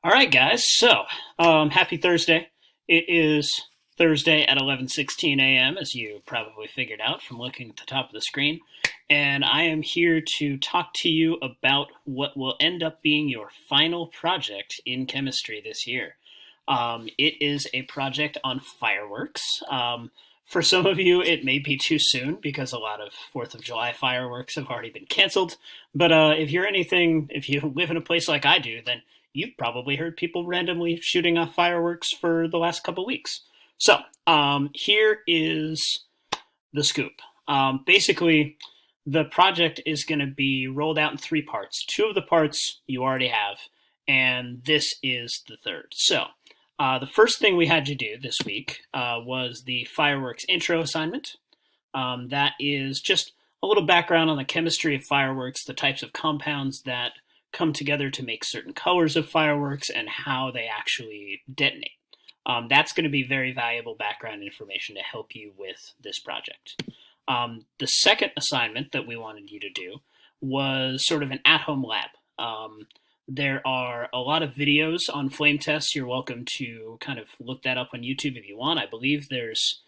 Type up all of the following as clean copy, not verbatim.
All right, guys. Happy Thursday. It is Thursday at 11:16 a.m., as you probably figured out from looking at the top of the screen. And I am here to talk to you about what will end up being your final project in chemistry this year. It is a project on fireworks. For some of you, it may be too soon because a lot of 4th of July fireworks have already been canceled. But if you live in a place like I do, then you've probably heard people randomly shooting off fireworks for the last couple weeks. Here is the scoop. Basically, the project is going to be rolled out in three parts. Two of the parts you already have, and this is the third. The first thing we had to do this week was the fireworks intro assignment. That is just a little background on the chemistry of fireworks, the types of compounds that come together to make certain colors of fireworks, and how they actually detonate. That's going to be very valuable background information to help you with this project. The second assignment that we wanted you to do was sort of an at-home lab. There are a lot of videos on flame tests. You're welcome to kind of look that up on YouTube if you want. I believe there's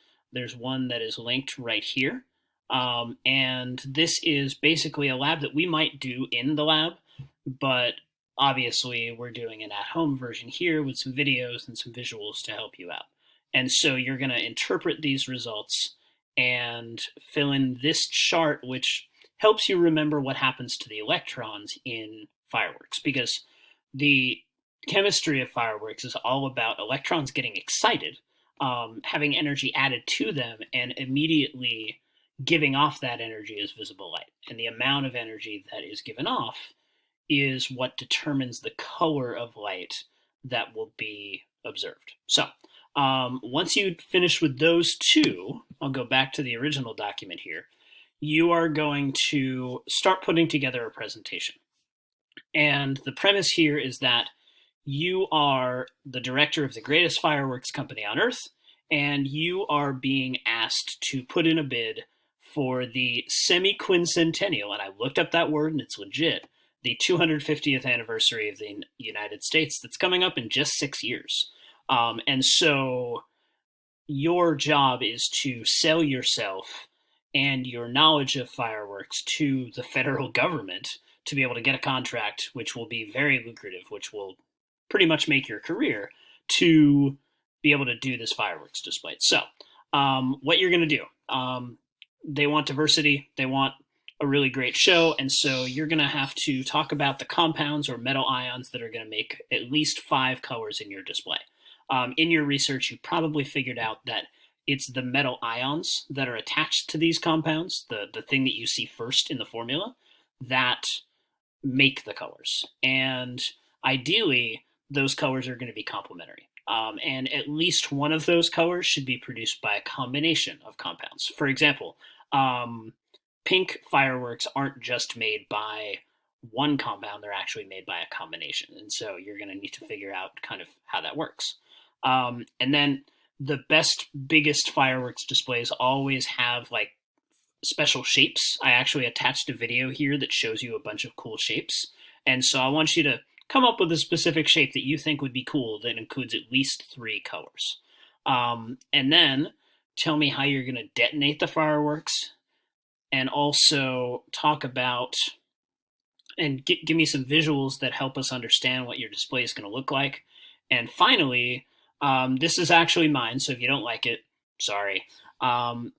one that is linked right here. And this is basically a lab that we might do in the lab, but obviously we're doing an at-home version here with some videos and some visuals to help you out. And so you're going to interpret these results and fill in this chart, which helps you remember what happens to the electrons in fireworks, because the chemistry of fireworks is all about electrons getting excited, having energy added to them, and immediately giving off that energy as visible light. And the amount of energy that is given off is what determines the color of light that will be observed. Once you finish with those two, I'll go back to the original document here. You are going to start putting together a presentation. And the premise here is that you are the director of the greatest fireworks company on earth, and you are being asked to put in a bid for the semi-quincentennial, and I looked up that word and it's legit, the 250th anniversary of the United States that's coming up in just 6 years. And so your job is to sell yourself and your knowledge of fireworks to the federal government to be able to get a contract, which will be very lucrative, which will pretty much make your career, to be able to do this fireworks display. What you're going to do, they want diversity, they want a really great show, and so you're going to have to talk about the compounds or metal ions that are going to make at least 5 colors in your display. In your research, you probably figured out that it's the metal ions that are attached to these compounds, the thing that you see first in the formula, that make the colors. And ideally, those colors are going to be complementary. And at least one of those colors should be produced by a combination of compounds. For example, pink fireworks aren't just made by one compound, they're actually made by a combination. And so you're going to need to figure out kind of how that works. And then the best, biggest fireworks displays always have like special shapes. I actually attached a video here that shows you a bunch of cool shapes. And so I want you to come up with a specific shape that you think would be cool that includes at least 3 colors. And then tell me how you're going to detonate the fireworks, and also talk about and give me some visuals that help us understand what your display is going to look like. And finally, this is actually mine, so if you don't like it, sorry. I'm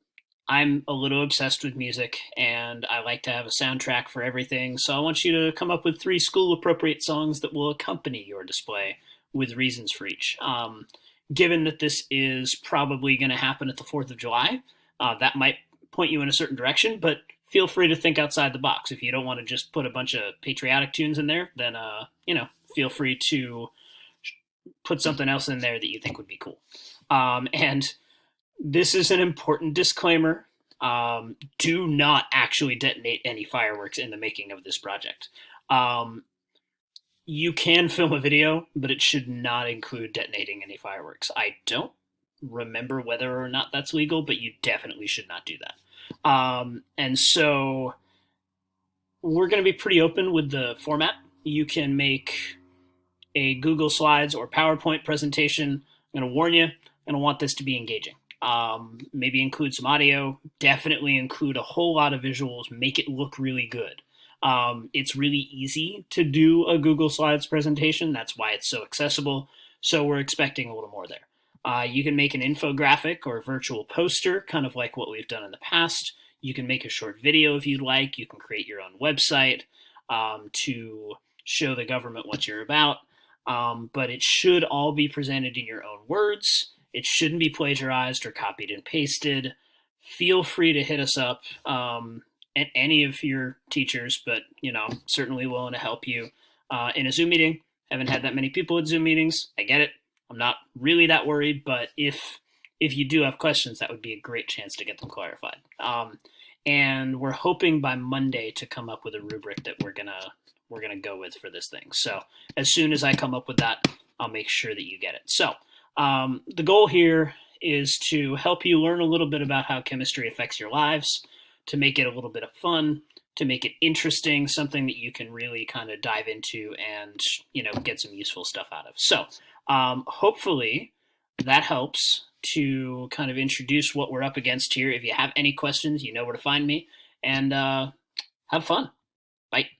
a little obsessed with music, and I like to have a soundtrack for everything, so I want you to come up with 3 school-appropriate songs that will accompany your display with reasons for each. Given that this is probably going to happen at the 4th of July, that might point you in a certain direction, but feel free to think outside the box. If you don't want to just put a bunch of patriotic tunes in there, then, feel free to put something else in there that you think would be cool. And this is an important disclaimer. Do not actually detonate any fireworks in the making of this project. You can film a video, but it should not include detonating any fireworks. I don't remember whether or not that's legal, but you definitely should not do that. And so we're going to be pretty open with the format. You can make a Google Slides or PowerPoint presentation, I'm going to warn you, I'm going to want this to be engaging. Maybe include some audio, definitely include a whole lot of visuals, make it look really good. It's really easy to do a Google Slides presentation. That's why it's so accessible. So we're expecting a little more there. You can make an infographic or a virtual poster, kind of like what we've done in the past. You can make a short video if you'd like. You can create your own website to show the government what you're about. But it should all be presented in your own words. It shouldn't be plagiarized or copied and pasted. Feel free to hit us up at any of your teachers, but certainly willing to help you in a Zoom meeting. Haven't had that many people at Zoom meetings. I get it. I'm not really that worried, but if you do have questions, that would be a great chance to get them clarified. And we're hoping by Monday to come up with a rubric that we're gonna go with for this thing. So as soon as I come up with that, I'll make sure that you get it. So the goal here is to help you learn a little bit about how chemistry affects your lives, to make it a little bit of fun, to make it interesting, something that you can really kind of dive into and get some useful stuff out of. So hopefully that helps to kind of introduce what we're up against here. If you have any questions, you know where to find me, and have fun. Bye.